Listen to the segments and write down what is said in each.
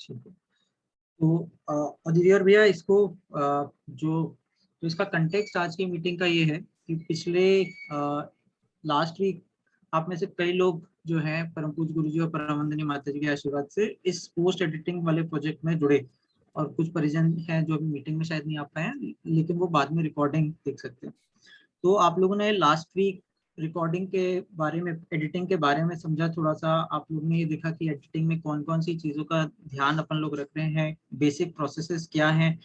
ठीक है। तो अदिति और भैया इसको जो तो इसका कंटेक्स्ट आज की मीटिंग का ये है कि पिछले लास्ट वीक आप में से कई लोग जो हैं परम पूज्य गुरु जी और परम वंदनीय माता जी के आशीर्वाद से इस पोस्ट एडिटिंग वाले प्रोजेक्ट में जुड़े, और कुछ परिजन हैं जो अभी मीटिंग में शायद नहीं आ पाए हैं, लेकिन वो बाद में रिकॉर्डिंग देख सकते हैं। तो आप लोगों ने लास्ट वीक रिकॉर्डिंग के बारे में, एडिटिंग के बारे में समझा थोड़ा सा। आप लोगों ने ये देखा कि एडिटिंग में कौन कौन सी चीज़ों का ध्यान अपन लोग रख रहे हैं, बेसिक प्रोसेसेस क्या हैं।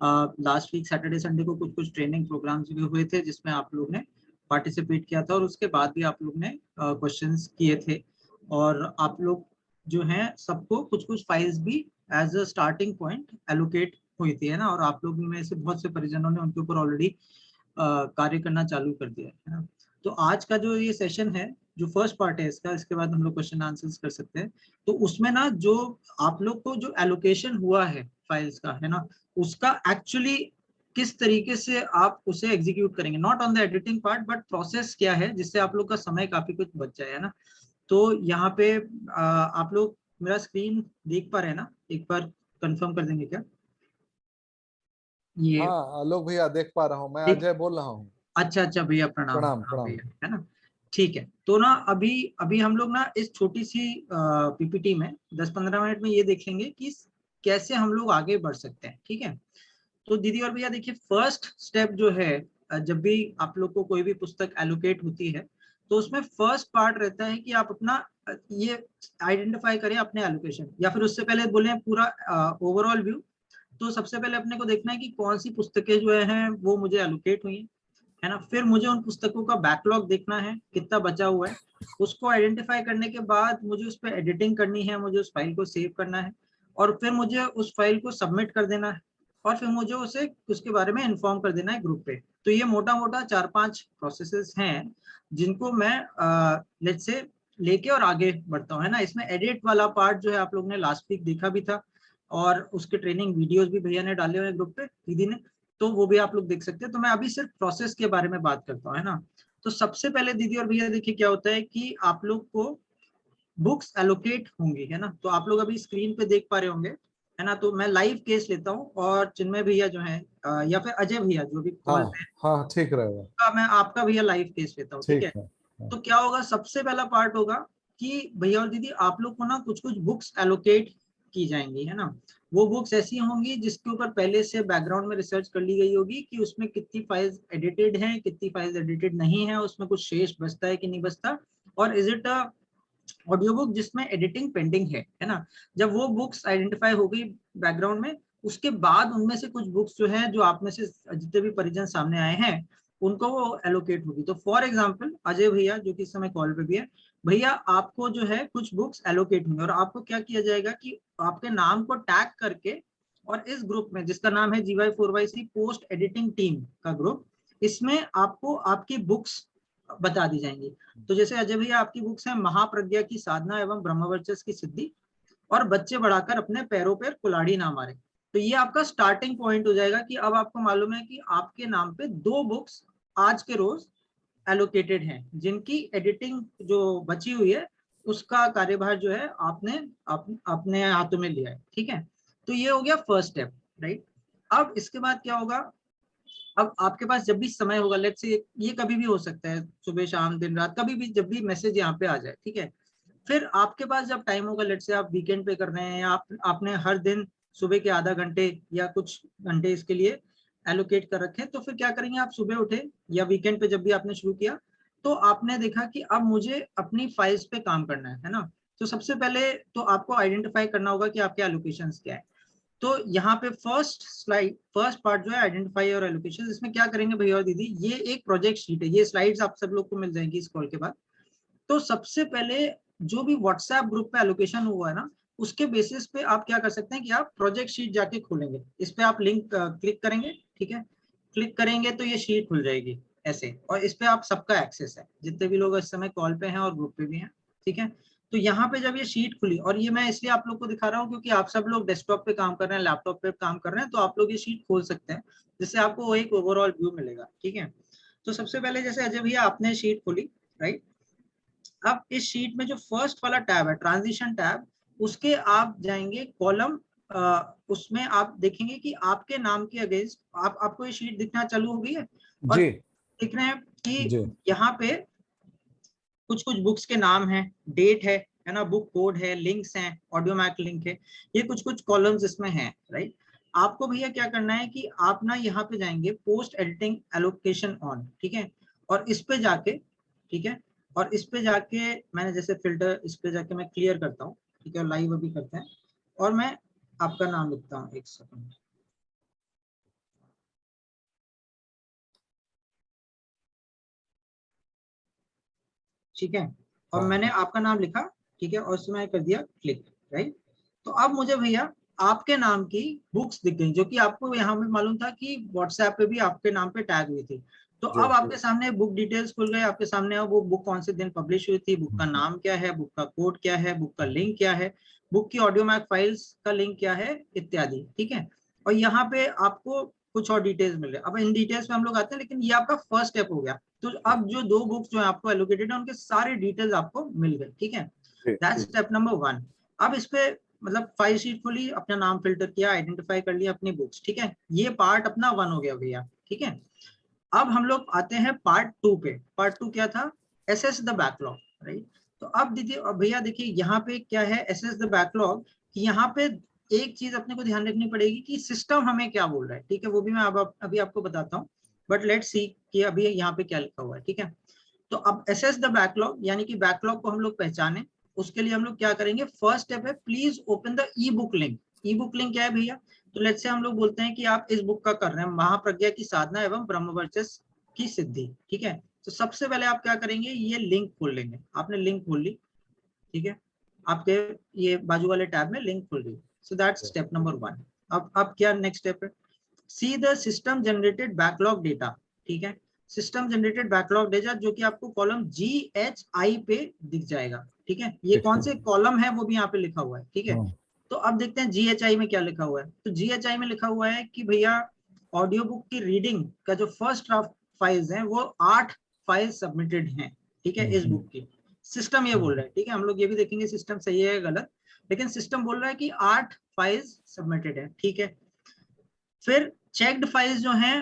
लास्ट वीक सैटरडे संडे को कुछ कुछ ट्रेनिंग प्रोग्राम्स भी हुए थे जिसमें आप लोग ने पार्टिसिपेट किया था, और उसके बाद भी आप लोग ने क्वेश्चंस किए थे। और आप लोग जो हैं सबको कुछ कुछ फाइल्स भी as a starting point allocate हुई थी, है ना। और आप लोग में से बहुत से परिजनों ने उनके ऊपर ऑलरेडी कार्य करना चालू कर दिया है ना। तो आज का जो ये सेशन है, जो फर्स्ट पार्ट है इसका, इसके बाद हम लोग क्वेश्चन आंसर्स कर सकते हैं। तो उसमें ना जो आप लोग को जो एलोकेशन हुआ है फाइल्स का, है ना, उसका एक्चुअली किस तरीके से आप उसे एग्जीक्यूट करेंगे, not on the editing part but process क्या है जिससे आप लोग का समय काफी कुछ बच जाए, है ना। तो यहाँ पे आप लोग मेरा स्क्रीन देख पा रहे हैं ना, एक बार कंफर्म कर देंगे क्या ये? हाँ आलोक भैया देख पा रहा हूँ, मैं देख, अजय बोल रहा हूँ। अच्छा अच्छा भैया, प्रणाम प्रणाम प्रणाम प्रणाम। भैया, है ना। ठीक है, तो ना अभी अभी हम लोग ना इस छोटी सी पीपीटी में 10-15 मिनट में ये देख लेंगे कि कैसे हम लोग आगे बढ़ सकते हैं, ठीक है। तो दीदी और भैया देखिए, फर्स्ट स्टेप जो है, जब भी आप लोग को कोई भी पुस्तक एलोकेट होती है तो उसमें फर्स्ट पार्ट रहता है कि आप अपना ये आइडेंटिफाई करें अपने एलोकेशन, या फिर उससे पहले बोले पूरा ओवरऑल व्यू। तो सबसे पहले अपने को देखना है कि कौन सी पुस्तकें जो हैं वो मुझे एलोकेट हुई है ना। फिर मुझे उन पुस्तकों का बैकलॉग देखना है, कितना बचा हुआ है। उसको आइडेंटिफाई करने के बाद मुझे उस पर एडिटिंग करनी है, मुझे उस फाइल को सेव करना है, और फिर मुझे उस फाइल को सबमिट कर देना है, और फिर मुझे उसे उसके बारे में इन्फॉर्म कर देना है ग्रुप पे। तो ये मोटा मोटा 4-5 प्रोसेसेस हैं जिनको मैं लेट्स से लेके और आगे बढ़ता हूँ, है ना। इसमें एडिट वाला पार्ट जो है आप लोगों ने लास्ट वीक देखा भी था, और उसके ट्रेनिंग वीडियोस भी भैया ने डाले हुए हैं ग्रुप पे, दीदी ने, तो वो भी आप लोग देख सकते हैं। तो मैं अभी सिर्फ प्रोसेस के बारे में बात करता हूँ, है ना। तो सबसे पहले दीदी और भैया देखिए क्या होता है कि आप लोग को बुक्स एलोकेट होंगी, है ना। तो आप लोग अभी स्क्रीन पे देख पा रहे होंगे, है ना। तो मैं लाइव केस लेता हूँ, और चिन्मय भैया जो है या फिर अजय भैया जो भी हाँ कॉल पे हाँ ठीक रहेगा। है, मैं आपका भैया लाइव केस लेता हूँ, ठीक ठीक है। है। हाँ तो क्या होगा, सबसे पहला पार्ट होगा कि भैया और दीदी आप लोग को ना कुछ कुछ बुक्स एलोकेट की जाएंगी, है ना। वो बुक्स ऐसी होंगी जिसके ऊपर पहले से बैकग्राउंड में रिसर्च कर ली गई होगी कि उसमें कितनी फाइल्स एडिटेड हैं, कितनी फाइल्स एडिटेड नहीं है, उसमें कुछ शेष बचता है कि नहीं बचता, और इज इट ऑडियो बुक जिसमें एडिटिंग पेंडिंग है ना। जब वो बुक्स आइडेंटिफाई हो गई बैकग्राउंड में, उसके बाद उनमें से कुछ बुक्स जो है, जो आप में से जितने भी परिजन सामने आए हैं, उनको वो एलोकेट होगी। तो फॉर एग्जांपल अजय भैया जो कि इस समय कॉल पे भी है, भैया आपको जो है कुछ बुक्स एलोकेट होंगे, और आपको क्या किया जाएगा कि आपके नाम को टैग करके, और इस ग्रुप में जिसका नाम है GY4YC पोस्ट एडिटिंग टीम का ग्रुप, इसमें आपको आपकी बुक्स बता दी जाएंगी। तो जैसे अजय भैया आपकी बुक्स है महाप्रज्ञा की साधना एवं ब्रह्मवर्चस्व की सिद्धि, और बच्चे बढ़ाकर अपने पैरों पर कुल्हाड़ी ना मारे। तो ये आपका स्टार्टिंग पॉइंट हो जाएगा कि अब आपको मालूम है कि आपके नाम पे 2 बुक्स आज के रोज एलोकेटेड हैं, जिनकी एडिटिंग जो बची हुई है उसका कार्यभार जो है आपने अपने हाथों में लिया है, ठीक है। तो ये हो गया फर्स्ट स्टेप, राइट। अब इसके बाद क्या होगा, अब आपके पास जब भी समय होगा, लेट्स से ये कभी भी हो सकता है, सुबह शाम दिन रात कभी भी, जब भी मैसेज यहाँ पे आ जाए, ठीक है। फिर आपके पास जब टाइम होगा, लेट्स से आप वीकेंड पे कर रहे हैं, या आपने हर दिन सुबह के आधा घंटे या कुछ घंटे इसके लिए एलोकेट कर रखे हैं, तो फिर क्या करेंगे, आप सुबह उठे या वीकेंड पे जब भी आपने शुरू किया, तो आपने देखा कि अब मुझे अपनी फाइल्स पे काम करना है ना। तो सबसे पहले तो आपको आइडेंटिफाई करना होगा कि आपके एलोकेशंस क्या है। तो यहाँ पे फर्स्ट पार्ट जो है आइडेंटिफाई और एलोकेशन, इसमें क्या करेंगे भैया और दीदी, ये एक प्रोजेक्ट शीट है, ये स्लाइड्स आप सब लोग को मिल जाएंगी इस कॉल के बाद। तो सबसे पहले जो भी व्हाट्सएप ग्रुप पे एलोकेशन हुआ है ना, उसके बेसिस पे आप क्या कर सकते हैं कि आप प्रोजेक्ट शीट जाके खोलेंगे, इस पे आप लिंक क्लिक करेंगे, ठीक है। क्लिक करेंगे तो ये शीट खुल जाएगी ऐसे, और इस पे आप सबका एक्सेस है, जितने भी लोग इस समय कॉल पे हैं और ग्रुप पे भी हैं, ठीक है। तो यहाँ पे जब ये शीट खुली, और ये मैं इसलिए आप लोग को दिखा रहा हूँ क्योंकि आप सब लोग डेस्कटॉप पे काम कर रहे हैं, लैपटॉप पे काम कर रहे हैं, तो आप लोग ये शीट खोल सकते हैं, जिससे आपको एक ओवरऑल व्यू मिलेगा, ठीक है। तो सबसे पहले जैसे अजय भैया आपने शीट खोली, राइट। अब इस शीट में जो फर्स्ट वाला टैब है, ट्रांजिशन टैब, उसके आप जाएंगे कॉलम, उसमें आप देखेंगे कि आपके नाम के अगेंस्ट आपको ये शीट दिखना चालू हो गई है और जी दिख रहे हैं कि जी यहाँ पे कुछ कुछ बुक्स के नाम हैं, डेट है ना, बुक कोड है, लिंक्स हैं, ऑडियो मैक लिंक है, ये कुछ कुछ कॉलम्स इसमें हैं, राइट। आपको भैया क्या करना है कि आप ना यहाँ पे जाएंगे पोस्ट एडिटिंग एलोकेशन ऑन, ठीक है, और इस पे जाके, ठीक है, और इस पे जाके मैंने जैसे फिल्टर, इस पे जाके मैं क्लियर करता हूँ, ठीक है, लाइव अभी करते हैं, और मैं आपका नाम लिखता हूँ, एक सेकंड, ठीक है, और हाँ मैंने आपका नाम लिखा, ठीक है, और उसमें कर दिया क्लिक, राइट। तो अब मुझे भैया आपके नाम की बुक्स दिख गई, जो कि आपको यहाँ पे मालूम था कि व्हाट्सएप पे भी आपके नाम पे टैग हुई थी। तो जी अब आपके सामने बुक डिटेल्स खुल गए, आपके सामने वो बुक कौन से दिन पब्लिश हुई थी, बुक का नाम क्या है, बुक का कोड क्या है, बुक का लिंक क्या है, बुक की ऑडियो मैक फाइल्स का लिंक क्या है, इत्यादि, ठीक है। और यहाँ पे आपको कुछ और डिटेल्स मिल रहे हैं। अब इन डिटेल्स में हम लोग आते हैं, लेकिन ये आपका फर्स्ट स्टेप हो गया। तो अब जो 2 बुक्स जो है आपको एलोकेटेड है, उनके सारे डिटेल्स आपको मिल गए, ठीक है, जी दैट्स स्टेप नंबर 1। अब इस पे मतलब फाइल शीट खोली, अपना नाम फिल्टर किया, आइडेंटिफाई कर लिया अपनी बुक्स, ठीक है, ये पार्ट अपना 1 हो गया भैया, ठीक है। अब हम लोग आते हैं पार्ट 2 पे। पार्ट 2 क्या था, एसेस द बैकलॉग, राइट। तो अब दीजिए, अब भैया देखिए यहाँ पे क्या है, एसेस द बैकलॉग, कि यहाँ पे एक चीज अपने को ध्यान रखनी पड़ेगी कि सिस्टम हमें क्या बोल रहा है, ठीक है, वो भी मैं अब अभी आपको बताता हूँ, बट लेट्स सी कि अभी यहाँ पे क्या लिखा हुआ है, ठीक है। तो अब एसेस द बैकलॉग, यानी कि बैकलॉग को हम लोग पहचाने, उसके लिए हम लोग क्या करेंगे, फर्स्ट स्टेप है please open the E book link. E book link क्या है भैया, तो लेट्स से हम लोग बोलते हैं कि आप इस बुक का कर रहे हैं, महाप्रज्ञा की साधना एवं ब्रह्मवर्चस्व की सिद्धि, ठीक है। तो सबसे पहले आप क्या करेंगे, ये लिंक खोल लेंगे, आपने लिंक खोल ली, ठीक है, आपके ये बाजू वाले टैब में लिंक खुल रही है। So that's step number 1। अब क्या नेक्स्ट स्टेप है, see the system generated backlog data, ठीक है, सिस्टम जनरेटेड बैकलॉग डेटा, जो कि आपको कॉलम GHI पे दिख जाएगा, ठीक है, ये ठीक कौन है से कॉलम है वो भी यहाँ पे लिखा हुआ है, ठीक है। हाँ तो अब देखते हैं GHI में क्या लिखा हुआ है। तो GHI में लिखा हुआ है कि भैया ऑडियो बुक की रीडिंग का जो फर्स्ट ड्राफ्ट फाइल्स हैं वो 8 फाइल्स सबमिटेड हैं, ठीक है, इस बुक की। सिस्टम ये बोल रहा है, ठीक है, हम लोग ये भी देखेंगे सिस्टम सही है या गलत, लेकिन सिस्टम बोल रहा है कि 8 फाइल्स सबमिटेड है, ठीक है। फिर चेक्ड फाइल्स जो हैं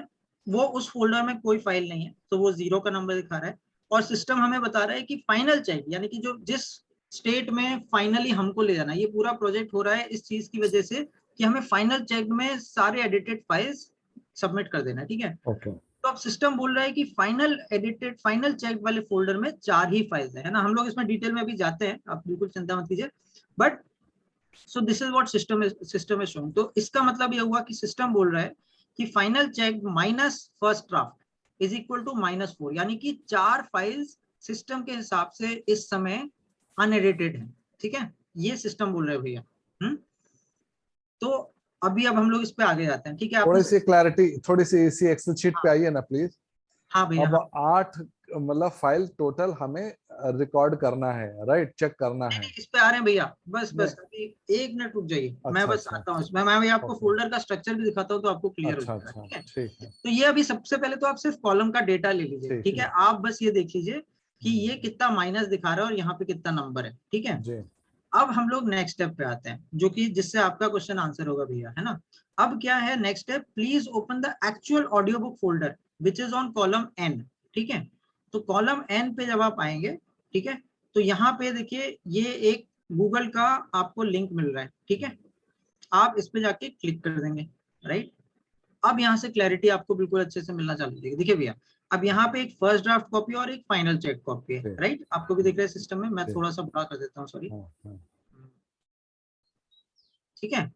वो उस फोल्डर में कोई फाइल नहीं है, तो वो 0 का नंबर दिखा रहा है। और सिस्टम हमें बता रहा है कि फाइनल चेक, यानी कि जो जिस स्टेट में फाइनली हमको ले जाना है, ये पूरा प्रोजेक्ट हो रहा है इस चीज की वजह से कि हमें फाइनल चेक में सारे एडिटेड फाइल्स सबमिट कर देना है, ठीक है। ओके तो अब सिस्टम बोल रहा है कि फाइनल एडिटेड फाइनल चेक वाले फोल्डर में 4 ही फाइल्स है ना, हम लोग इसमें डिटेल में भी जाते हैं, आप बिल्कुल चिंता मत कीजिए, but so this is what system is showing. तो इसका मतलब ये हुआ कि सिस्टम बोल रहा है कि final check minus first draft is equal to -4, यानी कि 4 फाइल्स सिस्टम के हिसाब से इस समय अनएडिटेड है, ठीक है, ये सिस्टम बोल रहे हैं भैया। तो अभी अब हम लोग इस पे आगे जाते हैं, ठीक है, आपने थोड़ी सी क्लैरिटी, थोड़ी सी इसी एक्सेल शीट पे हाँ आइए ना प्लीज। हाँ भैया अब हाँ। 8 मतलब फाइल टोटल हमें रिकॉर्ड करना है, राइट, चेक करना नहीं है। नहीं, इस पे आ रहे हैं भैया, बस नहीं बस अभी 1 मिनट रुक जाइए, मैं अच्छा बस अच्छा आता हूँ इसमें, मैं भैया आपको ओके फोल्डर का स्ट्रक्चर भी दिखाता हूँ तो आपको क्लियर हो अच्छा जाएगा, अच्छा ठीक है। ठीक है तो ये अभी सबसे पहले तो आप सिर्फ कॉलम का डेटा ले लीजिए, ठीक ठीक है है, आप बस ये देख लीजिए कि ये कितना माइनस दिखा रहा है और यहाँ पे कितना नंबर है, ठीक है। जी अब हम लोग नेक्स्ट स्टेप पे आते हैं, जो कि जिससे आपका क्वेश्चन आंसर होगा भैया, है ना। अब क्या है next step, please open the actual audio book folder which is on column N, ठीक है। तो कॉलम N पे जब आप आएंगे, ठीक है, तो यहाँ पे देखिए ये एक गूगल का आपको लिंक मिल रहा है, ठीक है, आप इस पे जाके क्लिक कर देंगे, राइट। अब यहाँ से क्लैरिटी आपको बिल्कुल अच्छे से मिलना चालू होगी, देखिए भैया अब यहाँ पे एक फर्स्ट ड्राफ्ट कॉपी और एक फाइनल चेक कॉपी है, जी राइट, आपको भी दिख रहा है सिस्टम में, मैं जी थोड़ा सा बड़ा कर देता हूँ, सॉरी, हाँ हाँ ठीक है,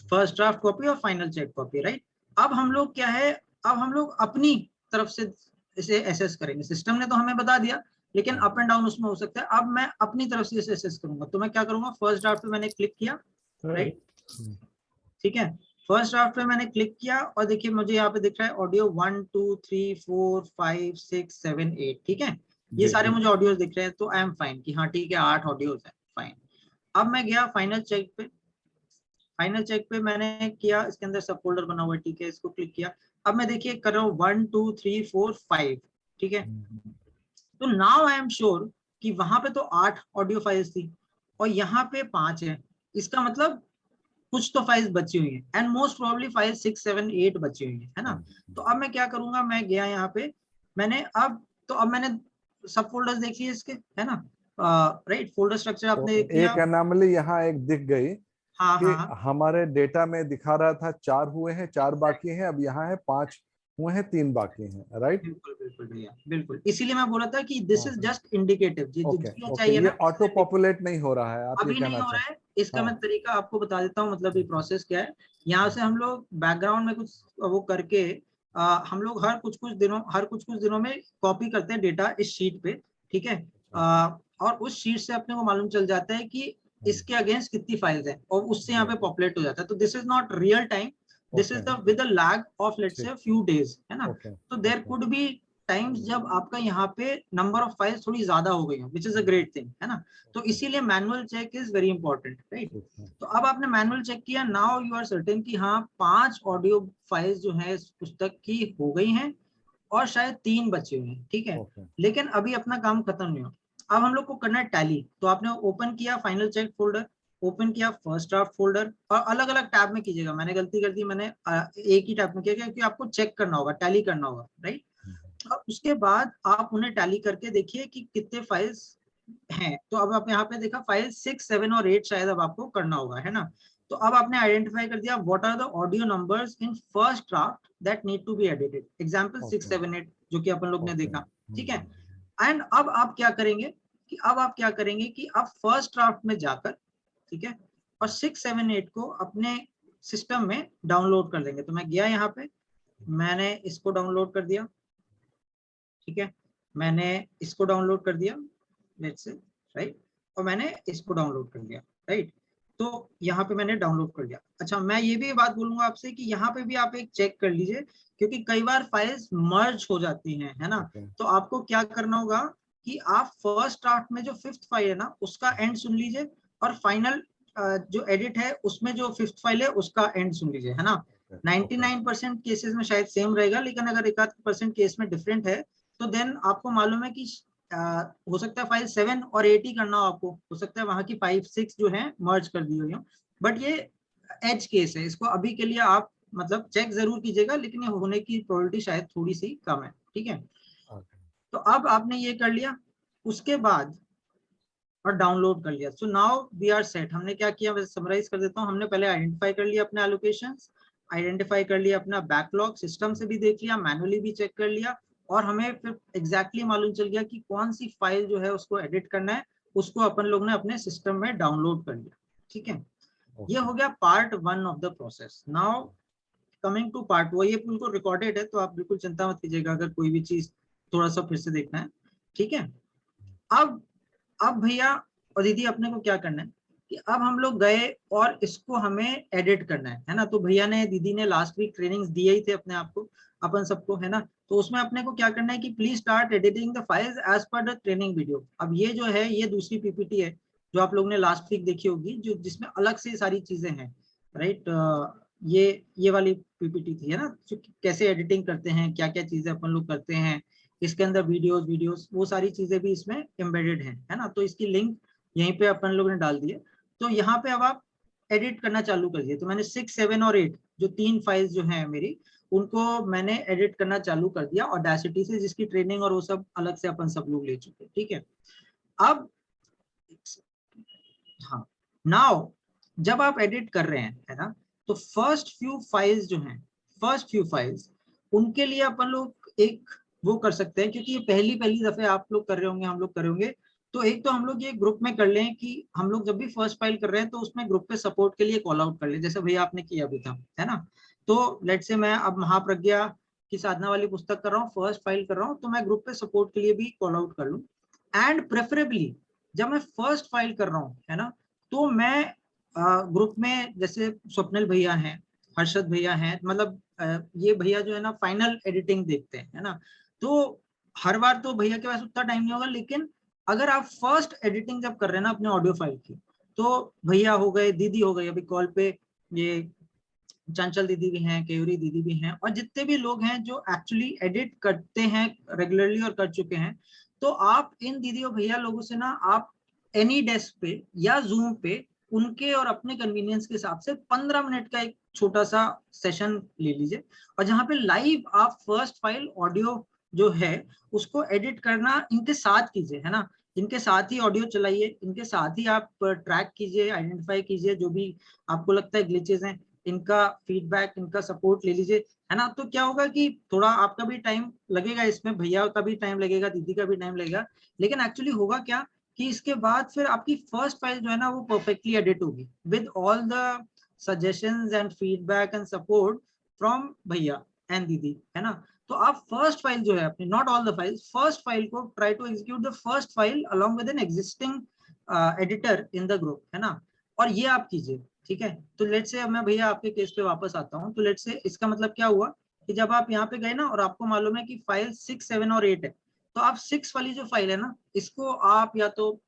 फर्स्ट ड्राफ्ट कॉपी और फाइनल चेक कॉपी, राइट। अब हम लोग क्या है, अब हम लोग अपनी तरफ से इसे एसेस करेंगे, सिस्टम ने तो हमें बता दिया, लेकिन अप एंड डाउन उसमें हो सकता है, अब मैं अपनी तरफ से इसे एसेस करूंगा। तो मैं क्या करूंगा, फर्स्ट ड्राफ्ट पे मैंने क्लिक किया, राइट, ठीक है, फर्स्ट ड्राफ्ट पे मैंने क्लिक किया और देखिए मुझे यहाँ पे दिख रहा है ऑडियो 1 2 3 4 5 6 7 8, ठीक है, ये जी सारे मुझे ऑडियोज दिख रहे हैं, तो आई एम फाइन कि हाँ ठीक है 8 ऑडियोज है, फाइन। अब मैं गया फाइनल चेक पे, फाइनल चेक पे मैंने किया, इसके अंदर सब फोल्डर बना हुआ है, ठीक है, इसको क्लिक किया। अब मैं देखिए कर रहा हूँ 1 2 3 4 5, ठीक है। तो नाउ आई एम श्योर कि वहां पे तो 8 ऑडियो फाइल्स थी और यहाँ पे 5 है, इसका मतलब कुछ तो फाइल्स बची हुई हैं एंड मोस्ट प्रोबेबली फाइल 6, 7, 8 बची हुई है ना। तो अब मैं क्या करूंगा, मैं गया यहाँ पे, मैंने अब मैंने सब फोल्डर्स देख लिए इसके, है ना, राइट, फोल्डर स्ट्रक्चर तो आपने देख लिया। एक एनोमली यहाँ एक दिख गई हाँ कि हाँ, हमारे डेटा में दिखा रहा था 4 हुए हैं, 4 बाकी हैं, अब यहाँ है 5 हुए हैं, 3 बाकी हैं, राइट। बिल्कुल बिल्कुल भैया, बिल्कुल, इसीलिए मैं बोला था कि दिस इज हाँ, जस्ट इंडिकेटिव, जी ओके दिखना ओके, चाहिए ये ना। ऑटो पॉपुलेट नहीं हो रहा है, आप ये अभी नहीं कहना हो रहा चाहते। है, इसका मैं हाँ, तरीका आपको बता देता हूँ, मतलब ये प्रोसेस क्या है। यहाँ से हम लोग बैकग्राउंड में कुछ वो करके हम लोग हर कुछ कुछ दिनों में कॉपी करते हैं डेटा इस शीट पे, ठीक है। और उस शीट से अपने को मालूम चल जाता है कि इसके अगेंस्ट कितनी फाइल्स हैं, और उससे यहाँ पे पॉपुलेट हो जाता है। तो this is not real time, this is okay, the with a lag of let's say ठीक, फ्यू डेज, है ना। ओके तो there okay, could be times जब आपका यहाँ पे नंबर ऑफ फाइल्स थोड़ी ज्यादा हो गई हो, which is a great thing, है ना। तो इसीलिए manual check is very important, right. ठीक है, तो अब आपने मैनुअल चेक किया, नाउ यू आर सर्टेन कि हाँ 5 ऑडियो फाइल्स जो है इस पुस्तक की हो गई हैं, और शायद 3 बचे हुए हैं, ठीक है। ओके, लेकिन अभी अपना काम खत्म नहीं हुआ, अब हम लोग को करना है टैली। तो आपने ओपन किया फाइनल चेक फोल्डर, ओपन किया फर्स्ट ड्राफ्ट फोल्डर, और अलग अलग टैब में कीजिएगा। मैंने गलती कर दी, मैंने एक ही टैब में किया क्योंकि आपको चेक करना होगा, टैली करना होगा, राइट। अब उसके बाद आप उन्हें टैली करके देखिए कि कितने फाइल्स हैं। तो अब आप यहाँ पे देखा फाइल 6, 7 और 8 शायद अब आपको करना होगा, है ना। तो अब आपने आइडेंटिफाई कर दिया what are the audio numbers in first draft that need to be edited, example 6, okay 7, 8 जो कि अपन लोग ने ओके, देखा, ठीक है। एंड अब आप क्या करेंगे कि आप फर्स्ट ड्राफ्ट में जाकर, ठीक है, और 6, 7, 8 को अपने सिस्टम में डाउनलोड कर देंगे। तो मैं गया यहाँ पे, मैंने इसको डाउनलोड कर दिया, ठीक है, मैंने इसको डाउनलोड कर दिया, लेट्स से, राइट, और मैंने इसको डाउनलोड कर लिया, राइट। तो यहाँ पे मैंने डाउनलोड कर लिया। अच्छा, मैं ये भी बात बोलूंगा आपसे कि यहाँ पे भी आप एक चेक कर लीजिए, क्योंकि कई बार फाइल्स मर्ज हो जाती हैं, है ना। ओके, तो आपको क्या करना होगा कि आप फर्स्ट ड्राफ्ट में जो 5th फाइल है ना उसका एंड सुन लीजिए, और फाइनल जो एडिट है उसमें जो 5th फाइल है उसका एंड सुन लीजिए, है ना। ओके, 99% केसेस में शायद सेम रहेगा, लेकिन अगर 1% केस में डिफरेंट है, तो देन आपको मालूम है कि हो सकता है फाइल 7 और 8 ही करना हो आपको, हो सकता है वहां की 5, 6 जो है मर्ज कर दी हुई हो। बट ये एज केस है, इसको अभी के लिए आप मतलब चेक जरूर कीजिएगा, लेकिन ये होने की प्रोबेबिलिटी शायद थोड़ी सी कम है, ठीक है। ओके, तो अब आपने ये कर लिया, उसके बाद और डाउनलोड कर लिया, so now we are set. हमने क्या किया, मैं समराइज कर देता हूँ। हमने पहले आइडेंटिफाई कर लिया अपने एलोकेशंस, आइडेंटिफाई कर लिया अपना बैकलॉग, सिस्टम से भी देख लिया, मैनुअली भी चेक कर लिया, और हमें फिर एग्जैक्टली मालूम चल गया कि कौन सी फाइल जो है उसको एडिट करना है, उसको अपन लोग ने अपने सिस्टम में डाउनलोड कर लिया, ठीक है। ये ओके, हो गया part 1 of the process. Now coming to part 2, ये बिल्कुल रिकॉर्डेड है, तो आप बिल्कुल चिंता मत कीजिएगा अगर कोई भी चीज थोड़ा सा फिर से देखना है, ठीक है। अब भैया और दीदी अपने को क्या करना है कि अब हम लोग गए और इसको हमें एडिट करना है ना। तो भैया ने दीदी ने लास्ट वीक ट्रेनिंग्स दिए ही थे अपने आप को, अपन सबको, है ना। तो उसमें अपने को क्या करना है कि please start editing the files as per the training video. अब ये जो है ये दूसरी पीपीटी है जो आप लोग ने लास्ट वीक देखी होगी, जो जिसमें अलग से सारी चीजें हैं, राइट। ये वाली पीपीटी थी, है ना, जो कैसे एडिटिंग करते हैं, क्या क्या चीजें अपन लोग करते हैं इसके अंदर, वीडियोस वो सारी चीजें भी इसमें एम्बेडेड है ना। तो इसकी लिंक यहीं पे अपन लोगों ने डाल दी है। तो यहाँ पे अब आप एडिट करना चालू कर दिए। तो मैंने 6, 7 और 8 जो 3 फाइल्स जो हैं मेरी, उनको मैंने एडिट करना चालू कर दिया ऑडेसिटी से, जिसकी ट्रेनिंग और वो सब अलग से अपन सब लोग ले चुके हैं, ठीक है। अब हाँ, नाउ जब आप एडिट कर रहे हैं, है ना, तो फर्स्ट फ्यू फाइल्स उनके लिए अपन लोग एक वो कर सकते हैं, क्योंकि ये पहली पहली दफे आप लोग कर रहे होंगे, हम लोग कर रहे होंगे। तो एक तो हम लोग ये ग्रुप में कर लें कि हम लोग जब भी फर्स्ट फाइल कर रहे हैं तो उसमें ग्रुप पे सपोर्ट के लिए कॉल आउट कर ले, जैसे भैया आपने किया भी था, है ना। तो लेट से मैं अब महाप्रज्ञा की साधना वाली पुस्तक कर रहा हूँ, फर्स्ट फाइल कर रहा हूँ, तो मैं ग्रुप पे सपोर्ट के लिए भी कॉल आउट कर लूँ। एंड प्रेफरेबली जब मैं फर्स्ट फाइल कर रहा हूँ, है ना, तो मैं ग्रुप में जैसे स्वप्निल भैया हैं, हर्षद भैया हैं, मतलब ये भैया जो है ना फाइनल एडिटिंग देखते हैं, है ना। तो हर बार तो भैया के पास उतना टाइम नहीं होगा, लेकिन अगर आप फर्स्ट एडिटिंग जब कर रहे हैं ना अपने ऑडियो फाइल की, तो भैया हो गए, दीदी हो गई अभी कॉल पे, ये चंचल दीदी भी हैं, केवरी दीदी भी हैं, और जितने भी लोग हैं जो एक्चुअली एडिट करते हैं रेगुलरली और कर चुके हैं, तो आप इन दीदी और भैया लोगों से ना आप एनी डेस्क पे या जूम पे उनके और अपने कन्वीनियंस के हिसाब से 15 मिनट का एक छोटा सा सेशन ले लीजिए, और जहाँ पे लाइव आप फर्स्ट फाइल ऑडियो जो है उसको एडिट करना इनके साथ कीजिए, है ना। इनके साथ ही ऑडियो चलाइए, इनके साथ ही आप ट्रैक कीजिए, आइडेंटिफाई कीजिए जो भी आपको लगता है ग्लिचेस हैं, इनका फीडबैक, इनका सपोर्ट ले लीजिए, है ना। तो क्या होगा कि थोड़ा आपका भी टाइम लगेगा इसमें, भैया का भी टाइम लगेगा, दीदी का भी टाइम लगेगा, लेकिन एक्चुअली होगा क्या कि इसके बाद फिर आपकी फर्स्ट फाइल जो है ना वो परफेक्टली एडिट होगी with all the suggestions and feedback and support from भैया एंड दीदी, है ना। तो आप फर्स्ट फाइल जो है अपनी, not all the files, first file को try to execute the first file along with an existing editor in the group, है ना। और ये आप कीजिए, ठीक है। तो लेट से अब मैं भैया आपके केस पे वापस आता हूँ। तो लेट से इसका मतलब क्या हुआ कि जब आप यहाँ पे गए ना और आपको मालूम है कि फाइल 6, 7 और 8 है, तो आप 6 वाली जो फाइल है ना इसको आप या तो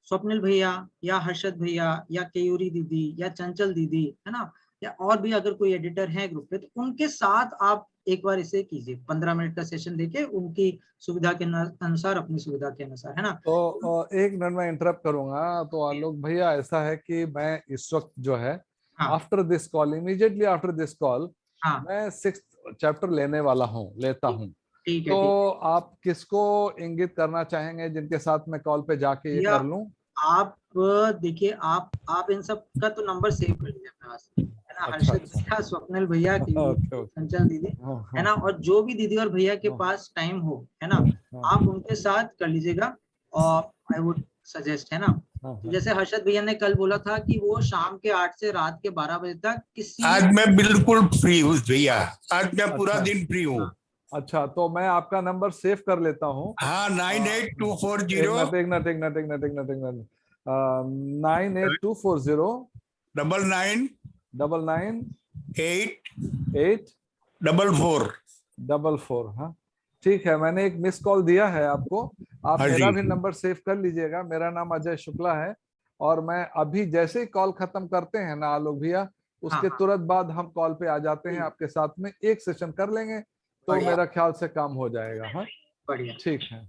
स्वप्निल भैया या हर्षद भैया या केयूरी दीदी या चंचल दीदी, है ना, या और भी अगर कोई एडिटर है ग्रुप पे, तो उनके साथ आप एक बार इसे कीजिए, 15 मिनट का सेशन लेके उनकी सुविधा के अनुसार, अपनी सुविधा के अनुसार, है ना। तो एक मिनट में इंटरप्ट करूंगा। तो आलोक भैया, ऐसा है कि मैं इस वक्त जो है हाँ after this call, immediately after this call, हाँ, मैं 6th चैप्टर लेता ठीक हूँ। ठीक है, ठीक। तो आप किसको इंगित करना चाहेंगे जिनके साथ मैं कॉल पे जाके ये भैया कर लूं? आप देखिए, आप इन सब का तो नंबर सेव कर लीजिए अपने पास, है ना। अच्छा हर्षद अच्छा। भैया, स्वप्निल भैया, केयूरी ओके दीदी, ओके। चंचल दीदी, हाँ है हाँ ना, और जो भी दीदी और भैया के हाँ पास टाइम हो, है ना, हाँ आप उनके साथ कर लीजिएगा। और आई वुड सजेस्ट, है ना। हाँ तो हाँ। जैसे हर्षद भैया ने कल बोला था कि वो शाम के 8 से रात के 12 बजे तक किसी भी, आज मैं बिल्कुल फ्री हूँ भैया। आज मैं पूरा अच्छा दिन फ्री हूँ। हाँ अच्छा, तो मैं आपका नंबर सेव कर लेता हूँ। हाँ, आ, 98240 एक मिनट 98240 99 99 8 8 44। 44। हाँ ठीक है, मैंने एक मिस कॉल दिया है आपको। आप हाँ मेरा जी। भी नंबर सेव कर लीजिएगा। मेरा नाम अजय शुक्ला है। और मैं अभी जैसे ही कॉल खत्म करते हैं ना आलोक भैया, हाँ उसके हाँ, तुरंत बाद हम कॉल पे आ जाते हैं, ठीक, आपके साथ में एक सेशन कर लेंगे, तो बढ़िया मेरा ख्याल से काम हो जाएगा। हाँ बढ़िया, ठीक है।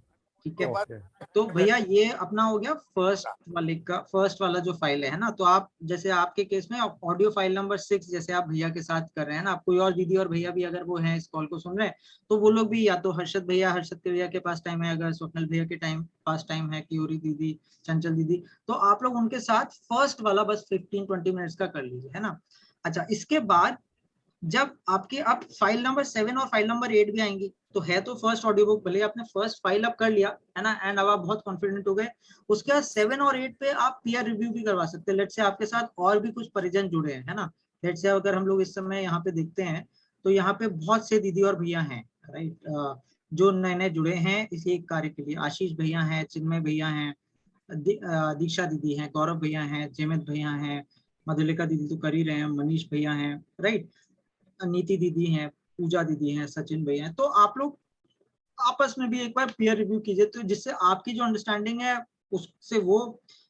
ठीक है। ओके। तो भैया ये अपना हो गया फर्स्ट वाले का, फर्स्ट वाला जो फाइल है ना। तो आप जैसे आपके केस में ऑडियो फाइल नंबर 6 जैसे आप भैया के साथ कर रहे हैं ना, आप कोई और दीदी और भैया भी अगर वो हैं इस कॉल को सुन रहे हैं, तो वो लोग भी, या तो हर्षद भैया, हर्षद के भैया के पास टाइम है, अगर स्वप्नल भैया के पास टाइम है, कियोरी दीदी, चंचल दीदी, तो आप लोग उनके साथ फर्स्ट वाला बस 15-20 मिनट्स का कर लीजिए, है ना। अच्छा, इसके बाद जब आपके अब फाइल नंबर 7 और फाइल नंबर 8 भी आएंगी, तो है तो फर्स्ट ऑडियो बुक, भले आपने फर्स्ट फाइल अब कर लिया, है ना, एंड अब आप बहुत कॉन्फिडेंट हो गए, उसके बाद 7 और 8 पे आप पीयर रिव्यू भी करवा सकते हैं। लेट से आपके साथ और भी कुछ परिजन जुड़े हैं, है ना। लेट से अगर हम लोग इस समय यहाँ पे देखते हैं, तो यहाँ पे बहुत से दीदी और भैया हैं, राइट, जो नए नए जुड़े हैं इसी एक कार्य के लिए। आशीष भैया हैं, चिन्मय भैया हैं, दीक्षा दीदी हैं, गौरव भैया हैं, जयमित भैया हैं, मधुलिका दीदी तो कर ही रहे हैं, मनीष भैया हैं, राइट, नीति दीदी हैं, पूजा दीदी हैं, सचिन भैया हैं। तो आप लोग आपस में भी एक बार पीयर रिव्यू कीजिए, तो जिससे आपकी जो अंडरस्टैंडिंग है उससे वो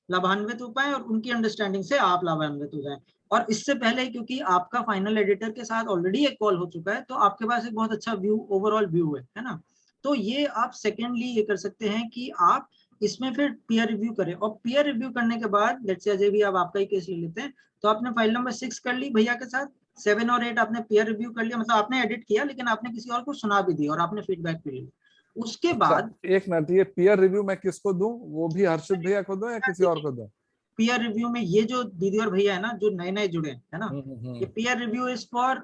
लाभान्वित हो पाए और उनकी अंडरस्टैंडिंग से आप लाभान्वित हो जाए। और इससे पहले, क्योंकि आपका फाइनल एडिटर के साथ ऑलरेडी एक कॉल हो चुका है, तो आपके पास एक बहुत अच्छा व्यू, ओवरऑल व्यू है ना। तो ये आप सेकेंडली ये कर सकते हैं कि आप इसमें फिर पीयर रिव्यू करें, और पीयर रिव्यू करने के बाद लेट्स से अजय भी अब आपका ही केस ले लेते हैं, तो आपने फाइल नंबर 6 कर ली भैया के साथ, 7 और 8 आपने पीयर रिव्यू कर लिया, मतलब आपने एडिट किया लेकिन आपने किसी और को सुना भी दिया और आपने फीडबैक भी लिया। उसके अच्छा बाद एक मिनट, ये पीयर रिव्यू मैं किसको दूं? वो भी हर्षित भैया को दूं या किसी और को दूं? पीयर रिव्यू में ये जो दीदी और भैया है ना, जो नए नए जुड़े हैं, है ना, ये hmm. Peer review is for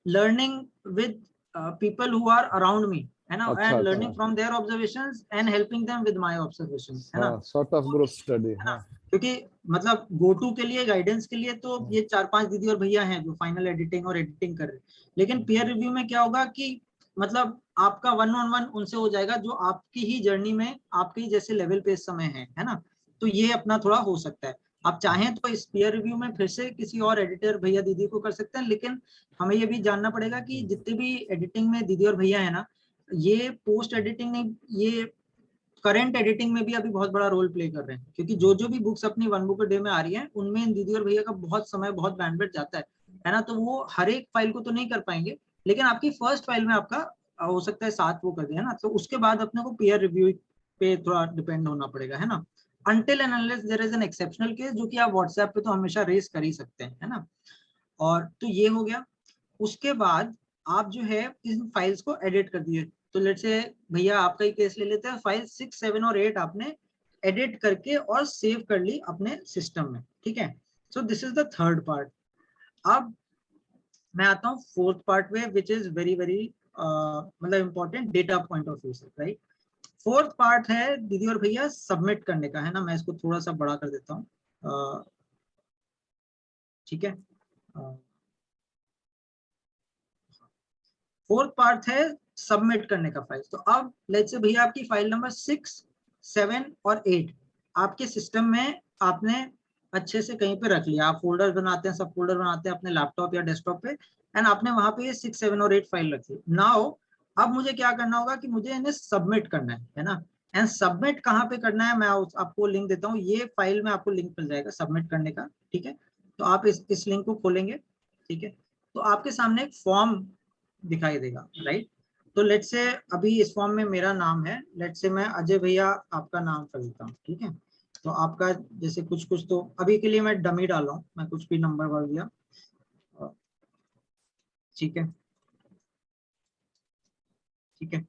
learning with people who are around me, है ना, अच्छा एंड अच्छा। Learning from their observations and helping them with my observations, है ना। हाँ, सॉर्ट ऑफ ग्रुप स्टडी। है ना, हाँ। क्योंकि मतलब गो टू के लिए, गाइडेंस के लिए तो ये 4-5 दीदी और भैया हैं जो फाइनल एडिटिंग और एडिटिंग कर रहे हैं, लेकिन पीयर रिव्यू में क्या होगा कि मतलब आपका 1-on-1 उनसे हो जाएगा जो आपकी ही जर्नी में आपके ही जैसे लेवल पे इस समय है ना। तो ये अपना थोड़ा हो सकता है। आप चाहें तो इस पीयर रिव्यू में फिर से किसी और एडिटर भैया दीदी को कर सकते हैं, लेकिन हमें ये भी जानना पड़ेगा कि जितने भी एडिटिंग में दीदी और भैया है ना, ये पोस्ट एडिटिंग नहीं, ये करंट एडिटिंग में भी अभी बहुत बड़ा रोल प्ले कर रहे हैं, क्योंकि जो जो भी बुक्स अपनी वन बुक डे में आ रही हैं उनमें इन दीदी और भैया का बहुत समय, बहुत बैंडविड्थ जाता है ना। तो वो हर एक फाइल को तो नहीं कर पाएंगे, लेकिन आपकी फर्स्ट फाइल में आपका हो सकता है साथ वो कर दे, है ना। तो उसके बाद अपने को पीयर रिव्यू पे थोड़ा डिपेंड होना पड़ेगा, है ना। until and unless there is an exceptional case, जो कि आप व्हाट्सएप पे तो हमेशा रेस कर ही सकते हैं, है ना। और तो ये हो गया। उसके बाद आप जो है इन फाइल्स को एडिट कर दिए। तो लेट्स से भैया आपका ही केस ले लेते हैं, फाइल 6, 7 और 8 आपने एडिट करके और सेव कर ली अपने सिस्टम में, ठीक है। So this is the third part. अब मैं आता हूँ फोर्थ पार्ट में, विच इज वेरी वेरी मतलब important data point of view से, राइट। फोर्थ पार्ट है दीदी और भैया सबमिट करने का, है ना। मैं इसको थोड़ा सा बड़ा कर देता हूँ, ठीक है। फोर्थ पार्ट है सबमिट करने का फाइल। तो अब लेट्स से भैया आपकी फाइल नंबर 6, 7 और 8 आपके सिस्टम में आपने अच्छे से कहीं पे रख लिया। आप फोल्डर बनाते हैं, सब फोल्डर बनाते हैं अपने लैपटॉप या डेस्कटॉप पे, एंड आपने वहां पे ये 6, 7 और 8 फाइल रखी। नाउ अब मुझे क्या करना होगा कि मुझे इन्हें सबमिट करना है ना। एंड सबमिट कहाँ पे करना है, मैं आपको लिंक देता हूँ। ये फाइल में आपको लिंक मिल जाएगा सबमिट करने का, ठीक है। तो आप इस लिंक को खोलेंगे, ठीक है। तो आपके सामने एक फॉर्म दिखाई देगा, राइट। तो लेट्स से अभी इस फॉर्म में मेरा नाम है, लेट्स से मैं अजय भैया आपका नाम कर देता हूँ, ठीक है। तो आपका जैसे कुछ तो अभी के लिए मैं डमी डाल रहा हूँ, मैं कुछ भी नंबर भर दिया, ठीक है, ठीक है।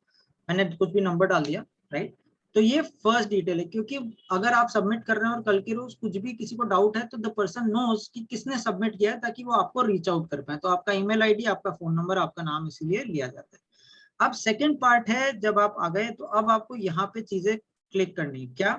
मैंने कुछ भी नंबर डाल दिया, राइट। तो ये फर्स्ट डिटेल है, क्योंकि अगर आप सबमिट कर रहे हैं और कल के रोज कुछ भी किसी को डाउट है तो द पर्सन नोज कि किसने सबमिट किया है, ताकि वो आपको रीच आउट कर पाए। तो आपका ईमेल आईडी, आपका फोन नंबर, आपका नाम इसीलिए लिया जाता है। अब सेकंड पार्ट है, जब आप आ गए तो अब आपको यहाँ पे चीजें क्लिक करनी है। क्या?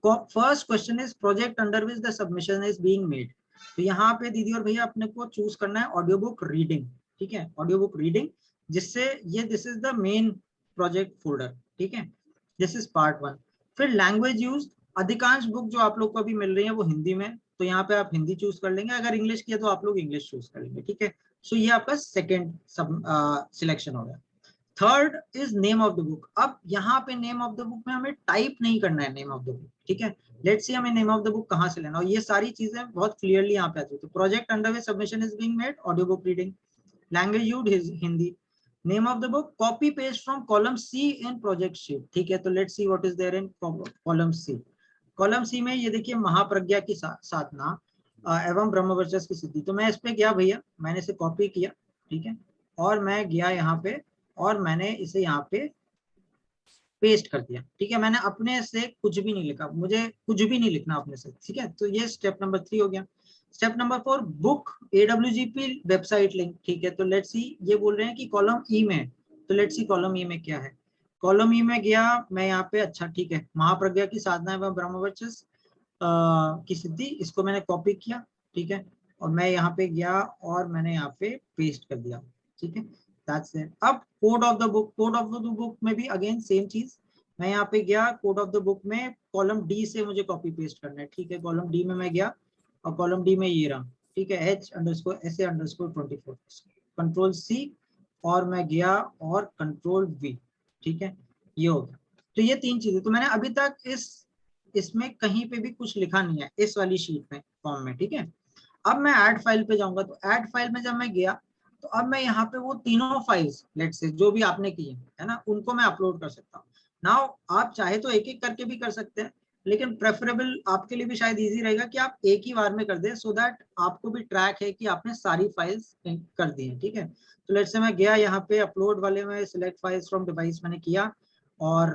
First question is project under which the submission is being made. तो यहाँ पे दीदी और भैया अपने को चूज करना है ऑडियो बुक रीडिंग, ठीक है, ऑडियो बुक रीडिंग, जिससे ये this is the main project folder, ठीक है। This is part 1। फिर लैंग्वेज यूज, अधिकांश बुक जो आप लोग को अभी मिल रही है वो हिंदी में, तो यहाँ पे आप हिंदी चूज कर लेंगे। अगर इंग्लिश किया तो आप लोग इंग्लिश चूज कर लेंगे, ठीक है। सो ये आपका सेकेंड सब सिलेक्शन हो गया। Third is name of the book. अब यहाँ पे नेम ऑफ द बुक में हमें टाइप नहीं करना है नेम ऑफ द बुक, ठीक है। लेट्स सी हमें नेम ऑफ द बुक कहाँ से लेना, और ये सारी चीजें बहुत क्लियरली यहाँ पे आती है। तो project under way submission is being made, audio book reading, language used Hindi, name of the book copy paste from column C in project sheet, ठीक है। तो let's see what is there in column C. Column C में ये देखिए महाप्रज्ञा की साधना एवं ब्रह्मवर्चस्व की सिद्धि। तो मैं इस पे गया भैया, मैंने इसे कॉपी किया, ठीक है, और मैं गया यहाँ पे और मैंने इसे यहाँ पे पेस्ट कर दिया, ठीक है। मैंने अपने से कुछ भी नहीं लिखा, मुझे कुछ भी नहीं लिखना अपने से, ठीक है। तो ये स्टेप नंबर 3 हो गया। Step number 4 book AWGP website link, ठीक है। तो लेट्स सी ये बोल रहे हैं कि कॉलम ई में, तो लेट्स सी कॉलम ई में क्या है। कॉलम ई में गया मैं यहाँ पे, अच्छा ठीक है, महाप्रज्ञा की साधना एवं ब्रह्मवर्चस्व की सिद्धि, इसको मैंने कॉपी किया, ठीक है, और मैं यहाँ पे गया और मैंने यहाँ पे पेस्ट कर दिया, ठीक है। That's it. अब code of the book, code of the book में भी अगेन सेम चीज, मैं यहाँ पे गया कोड ऑफ द बुक में कॉलम डी से मुझे कॉपी पेस्ट करना है, ठीक है। कॉलम डी में मैं गया और कॉलम डी में ये रहा, ठीक है, H_SA_24, कंट्रोल सी और मैं गया और कंट्रोल V, ठीक है, ये हो गया। तो ये 3 चीजें, तो मैंने अभी तक इसमें कहीं पे भी कुछ लिखा नहीं है इस वाली शीट में, फॉर्म में, ठीक है। अब मैं ऐड फाइल पे जाऊंगा, तो ऐड फाइल में जब मैं गया तो अब मैं यहाँ पे वो तीनों फाइल्स लेट्स से जो भी आपने की है ना, उनको मैं अपलोड कर सकता हूँ। नाउ आप चाहे तो एक एक करके भी कर सकते हैं, लेकिन प्रेफरेबल आपके लिए भी शायद इजी रहेगा कि आप एक ही बार में कर दें, सो दैट आपको भी ट्रैक है कि आपने सारी फाइल्स कर दी है, ठीक है। तो लेट्स से मैं गया यहाँ पे अपलोड वाले में, सिलेक्ट फाइल्स फ्रॉम डिवाइस मैंने किया, और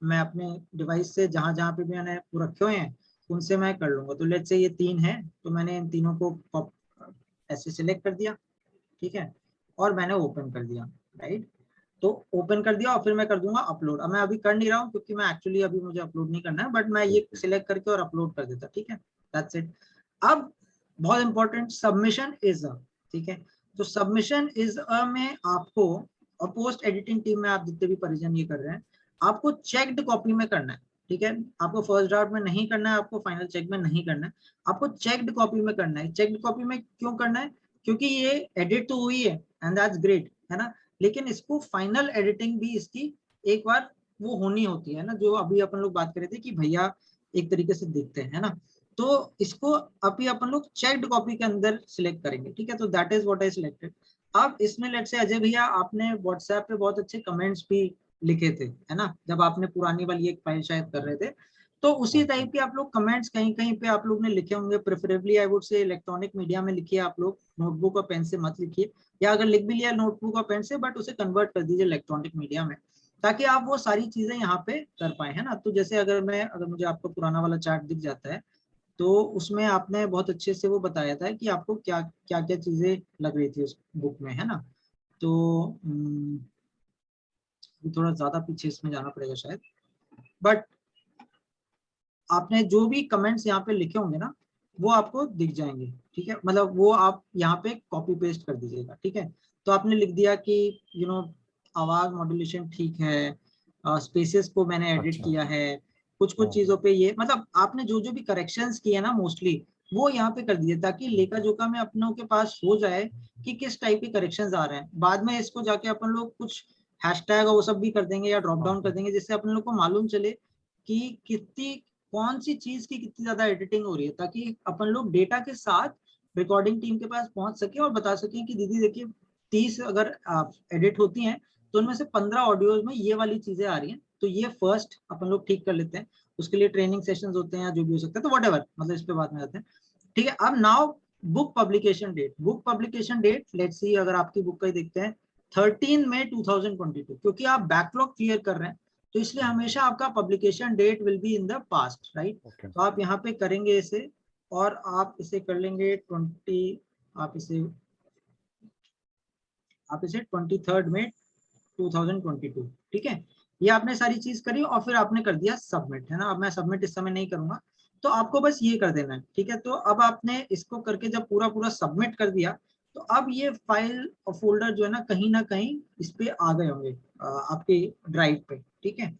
मैं अपने डिवाइस से जहां जहां पे भी मैंने रखे हुए हैं उनसे मैं कर लूंगा। तो लेट्स से ये 3 है, तो मैंने इन तीनों को ऐसे सिलेक्ट कर दिया, ठीक है, और मैंने ओपन कर दिया, राइट। तो ओपन कर दिया और फिर मैं कर दूंगा अपलोड। अब मैं अभी कर नहीं रहा हूँ क्योंकि मैं एक्चुअली अभी मुझे अपलोड नहीं करना है, बट मैं ये सिलेक्ट करके और अपलोड कर देता, ठीक है, दैट्स इट। अब बहुत इंपॉर्टेंट, सबमिशन इज अ, ठीक है। तो सबमिशन इज अ में आपको, और पोस्ट एडिटिंग टीम में आप जितने भी परिजन ये कर रहे हैं, आपको चेक्ड कॉपी में करना है, ठीक है। आपको फर्स्ट ड्राफ्ट में नहीं करना है, आपको फाइनल चेक में नहीं करना है, आपको चेक्ड कॉपी में करना है। चेक्ड कॉपी में क्यों करना है? क्योंकि ये एडिट तो हुई है एंड दैट्स ग्रेट, है ना, लेकिन इसको फाइनल एडिटिंग भी इसकी एक बार वो होनी होती है ना, जो अभी अपन लोग बात कर रहे थे कि भैया एक तरीके से देखते हैं, है ना। तो इसको अभी अपन लोग चेक्ड कॉपी के अंदर सिलेक्ट करेंगे, ठीक है। तो that is what I selected. अब इसमें लेट्स से अजय भैया आपने व्हाट्सएप पे बहुत अच्छे कमेंट्स भी लिखे थे, है ना, जब आपने पुरानी वाली एक फाइल शायद कर रहे थे, तो उसी टाइप के आप लोग कमेंट्स कहीं कहीं पे आप लोग ने लिखे होंगे, preferably I would say electronic media में लिखिए आप लोग, नोटबुक और पेन से मत लिखिए, या अगर लिख भी लिया नोटबुक और पेन से बट उसे कन्वर्ट कर दीजिए इलेक्ट्रॉनिक मीडिया में, ताकि आप वो सारी चीजें यहाँ पे कर पाए, है ना। तो जैसे अगर मुझे आपका पुराना वाला चार्ट दिख जाता है तो उसमें आपने बहुत अच्छे से वो बताया था कि आपको क्या क्या क्या चीजें लग रही थी उस बुक में, है ना। तो थोड़ा ज्यादा पीछे इसमें जाना पड़ेगा शायद, बट आपने जो भी कमेंट्स यहाँ पे लिखे होंगे ना वो आपको दिख जाएंगे, ठीक है। मतलब वो आप यहाँ पे कॉपी पेस्ट कर दीजिएगा, ठीक है। तो आपने लिख दिया कि आवाज मॉड्यूलेशन ठीक है, स्पेसेस को मैंने एडिट अच्छा। किया है, कुछ कुछ चीजों पे ये, मतलब आपने जो जो भी करेक्शंस किए ना मोस्टली वो यहाँ पे कर दिए, ताकि लेखा जोखा में अपनों के पास हो जाए कि किस टाइप के करेक्शंस आ रहे हैं। बाद में इसको जाके अपन लोग कुछ हैशटैग और वो सब भी कर देंगे या ड्रॉप डाउन कर देंगे, जिससे अपन लोग को मालूम चले कि कितनी कौन सी चीज की कितनी ज्यादा एडिटिंग हो रही है, ताकि अपन लोग डेटा के साथ रिकॉर्डिंग टीम के पास पहुंच सके और बता सके कि दीदी देखिए 30 अगर एडिट होती हैं तो उनमें से 15 ऑडियोज में ये वाली चीजें आ रही हैं, तो ये फर्स्ट अपन लोग ठीक कर लेते हैं। उसके लिए ट्रेनिंग सेशंस होते हैं या जो भी हो सकता है, तो व्हाटएवर, मतलब इस पे बात में आते हैं, ठीक है। अब now book publication date, book publication date let's see, अगर आपकी बुक का ही देखते हैं 13 मई 2022, क्योंकि आप बैकलॉग क्लियर कर रहे हैं तो इसलिए हमेशा आपका publication date will be in the past, right. तो आप यहाँ पे करेंगे इसे और आप इसे कर लेंगे 20, आप इसे 23 मई 2022, ठीक है। ये आपने सारी चीज करी और फिर आपने कर दिया सबमिट, है ना। अब मैं सबमिट इस समय नहीं करूंगा, तो आपको बस ये कर देना है, ठीक है। तो अब आपने इसको करके जब पूरा पूरा सबमिट कर दिया तो अब ये फाइल और फोल्डर जो है ना कहीं इस पे आ गए होंगे आपके ड्राइव पे, ठीक है।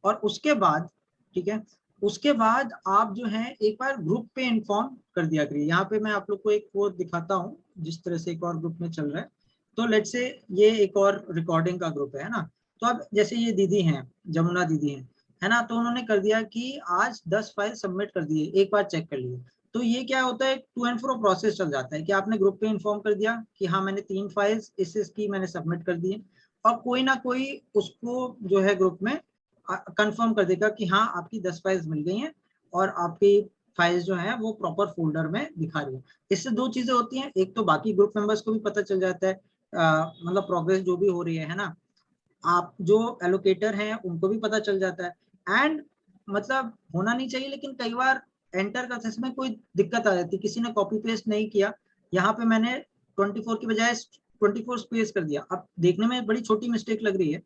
और उसके बाद, ठीक है, उसके बाद आप जो है एक बार ग्रुप पे इन्फॉर्म कर दिया करिए। यहाँ पे मैं आप लोग को एक वो दिखाता हूँ जिस तरह से एक और ग्रुप में चल रहा है। तो लेट्स से ये एक और रिकॉर्डिंग का ग्रुप है ना। तो अब जैसे ये दीदी हैं, जमुना दीदी हैं, है ना, तो उन्होंने कर दिया कि आज 10 फाइल सबमिट कर दिए, एक बार चेक कर लिए। तो ये क्या होता है, टू एंड फ्रो प्रोसेस चल जाता है कि आपने ग्रुप पे इन्फॉर्म कर दिया कि हाँ मैंने 3 फाइल्स इसकी मैंने सबमिट कर दी, और कोई ना कोई उसको जो है ग्रुप में कंफर्म कर देगा कि हाँ आपकी 10 फाइल्स मिल गई हैं और आपकी फाइल्स जो है वो प्रॉपर फोल्डर में दिखा रही है। इससे दो चीजें होती हैं, एक तो बाकी ग्रुप मेंबर्स को भी पता चल जाता है, मतलब प्रोग्रेस जो भी हो रही है ना, आप जो एलोकेटर हैं उनको भी पता चल जाता है। एंड मतलब होना नहीं चाहिए, लेकिन कई बार एंटर करते समय कोई दिक्कत आ जाती है, किसी ने कॉपी पेस्ट नहीं किया, यहाँ पे मैंने 24 की बजाय 24 स्पेस कर दिया। अब देखने में बड़ी छोटी मिस्टेक लग रही है,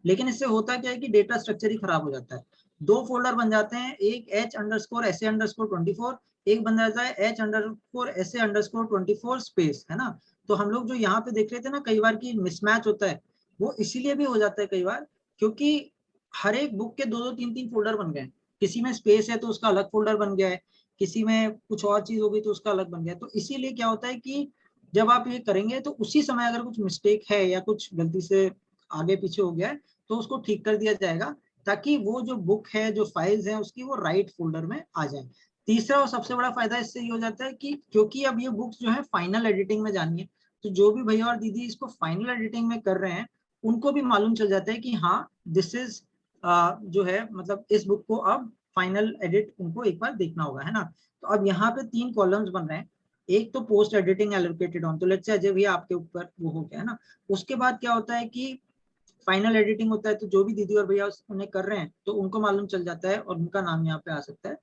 लेकिन इससे होता क्या है कि डेटा स्ट्रक्चर ही खराब हो जाता है। 2 फोल्डर बन जाते हैं, एक h_sa_24, एक बन जाता है h_sa_24 स्पेस, है ना। तो हम लोग जो यहाँ पे देख रहे थे ना कई बार की मिसमैच होता है, वो इसीलिए भी हो जाता है कई बार, क्योंकि हर एक बुक के 2-2 3-3 फोल्डर बन गए। किसी में स्पेस है तो उसका अलग फोल्डर बन गया है, किसी में कुछ और चीज हो गई तो उसका अलग बन गया है। तो इसीलिए क्या होता है कि जब आप ये करेंगे तो उसी समय अगर कुछ मिस्टेक है या कुछ गलती से आगे पीछे हो गया है तो उसको ठीक कर दिया जाएगा, ताकि वो जो बुक है, जो फाइल्स हैं उसकी, वो राइट फोल्डर में आ जाए। तीसरा और सबसे बड़ा फायदा इससे ये हो जाता है कि क्योंकि अब ये बुक्स जो है फाइनल एडिटिंग में जानी है, तो जो भी भैया और दीदी इसको फाइनल एडिटिंग में कर रहे हैं उनको भी मालूम चल जाता है कि हाँ दिस इज जो है, मतलब इस बुक को अब फाइनल एडिट उनको एक बार देखना होगा, है ना। तो अब यहाँ पे 3 कॉलम्स बन रहे हैं, एक तो पोस्ट एडिटिंग एलोकेटेड ऑन, तो लेट्स से अजय भैया आपके ऊपर वो हो गया है ना। उसके बाद क्या होता है कि फाइनल एडिटिंग होता है, तो जो भी दीदी और भैया उन्हें कर रहे हैं तो उनको मालूम चल जाता है और उनका नाम यहाँ पे आ सकता है,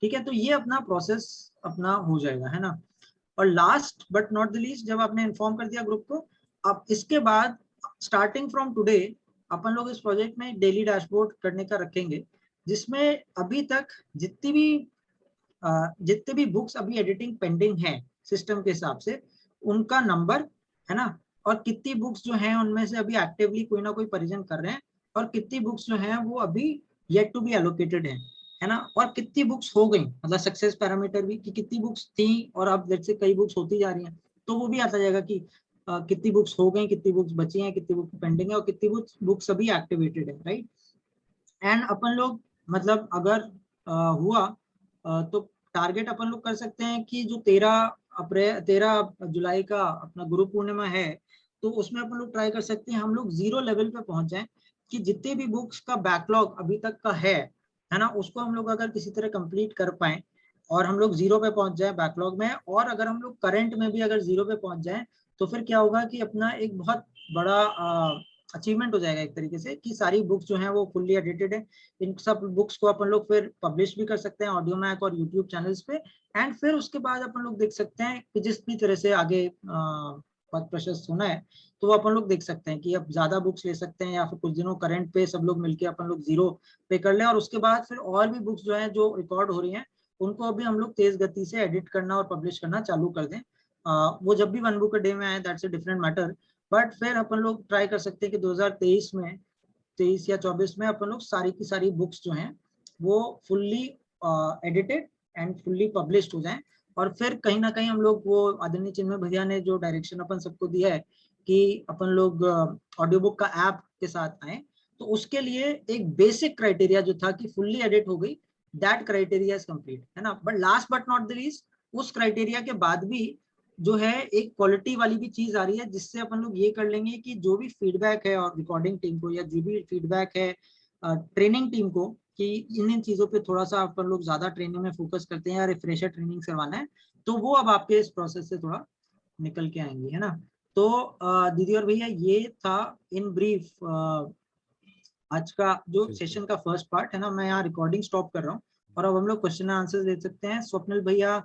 ठीक है। तो ये अपना प्रोसेस अपना हो जाएगा, है ना। और last but not the least, जब आपने इन्फॉर्म कर दिया ग्रुप को, अब इसके बाद स्टार्टिंग फ्रॉम टुडे अपन लोग इस प्रोजेक्ट में डेली डैशबोर्ड करने का रखेंगे, जिसमें अभी तक जितने भी बुक्स अभी एडिटिंग पेंडिंग है सिस्टम के हिसाब से, उनका नंबर, है ना, और कितनी बुक्स जो हैं उनमें से अभी एक्टिवली कोई ना कोई परिजन कर रहे हैं, और कितनी बुक्स जो हैं वो अभी येट टू बी एलोकेटेड है ना, और कितनी बुक्स हो गई, मतलब सक्सेस पैरामीटर भी कि कितनी बुक्स थी और अब लेट्स से कई बुक्स होती जा रही हैं, तो वो भी आता जाएगा कि कितनी बुक्स हो गई, कितनी बुक्स बची हैं, कितनी बुक्स पेंडिंग है और कितनी बुक्स अभी एक्टिवेटेड है, राइट। एंड अपन लोग मतलब अगर हुआ तो टारगेट अपन लोग कर सकते हैं कि जो 13 जुलाई का अपना गुरु पूर्णिमा है, तो उसमें अपन लोग ट्राई कर सकते हैं हम लोग 0 लेवल पे पहुंच जाएं, कि जितने भी बुक्स का बैकलॉग अभी तक का है है ना, उसको हम लोग अगर किसी तरह कंप्लीट कर पाए और हम लोग 0 पे पहुंच जाए बैकलॉग में, और अगर हम लोग करंट में भी अगर 0 पे पहुंच जाए, तो फिर क्या होगा कि अपना एक बहुत बड़ा अचीवमेंट हो जाएगा एक तरीके से, कि सारी बुक्स जो हैं वो फुल्ली एडिटेड है। इन सब बुक्स को अपन लोग फिर पब्लिश भी कर सकते हैं ऑडियो मैक और यूट्यूब चैनल्स पे। एंड फिर उसके बाद अपन लोग देख सकते हैं कि जिस भी तरह से आगे पद प्रशस्त होना है, तो वो अपन लोग देख सकते हैं कि अब ज्यादा बुक्स ले सकते हैं, या फिर कुछ दिनों करंट पे सब लोग मिलके अपन लोग 0 पे कर लें, और उसके बाद फिर और भी बुक्स जो है जो रिकॉर्ड हो रही हैं उनको अभी हम लोग तेज गति से एडिट करना और पब्लिश करना चालू कर दें। वो जब भी 1 बुक अ डे में आए that's a different matter, but फिर अपन लोग ट्राई कर सकते हैं कि 2023 में, 23 या 24 में अपन लोग सारी की सारी बुक्स जो हैं वो fully edited and fully published हो जाएं। और फिर कहीं ना कहीं हम लोग, वो आदरणीय चिन्मय भैया ने जो डायरेक्शन अपन सबको दिया है कि अपन लोग ऑडियो बुक का ऐप के साथ आए, तो उसके लिए एक बेसिक क्राइटेरिया जो था कि फुल्ली एडिट हो गई, दैट क्राइटेरिया इज कंप्लीट, है ना। But last but not the least, उस क्राइटेरिया के बाद भी जो है एक क्वालिटी वाली भी चीज आ रही है, जिससे अपन लोग ये कर लेंगे कि जो भी फीडबैक है और रिकॉर्डिंग टीम को, या जो भी फीडबैक है ट्रेनिंग टीम को, कि इन चीजों पे थोड़ा सा अपन लोग ज्यादा ट्रेनिंग में फोकस करते हैं या रिफ्रेशर ट्रेनिंग करवाना है, तो वो अब आपके इस प्रोसेस से थोड़ा निकल के आएंगी, है ना। तो दीदी और भैया, ये था इन ब्रीफ आज का जो सेशन का फर्स्ट पार्ट, है ना। मैं यहाँ रिकॉर्डिंग स्टॉप कर रहा हूँ, और अब हम लोग क्वेश्चन आंसर दे सकते हैं। स्वप्निल भैया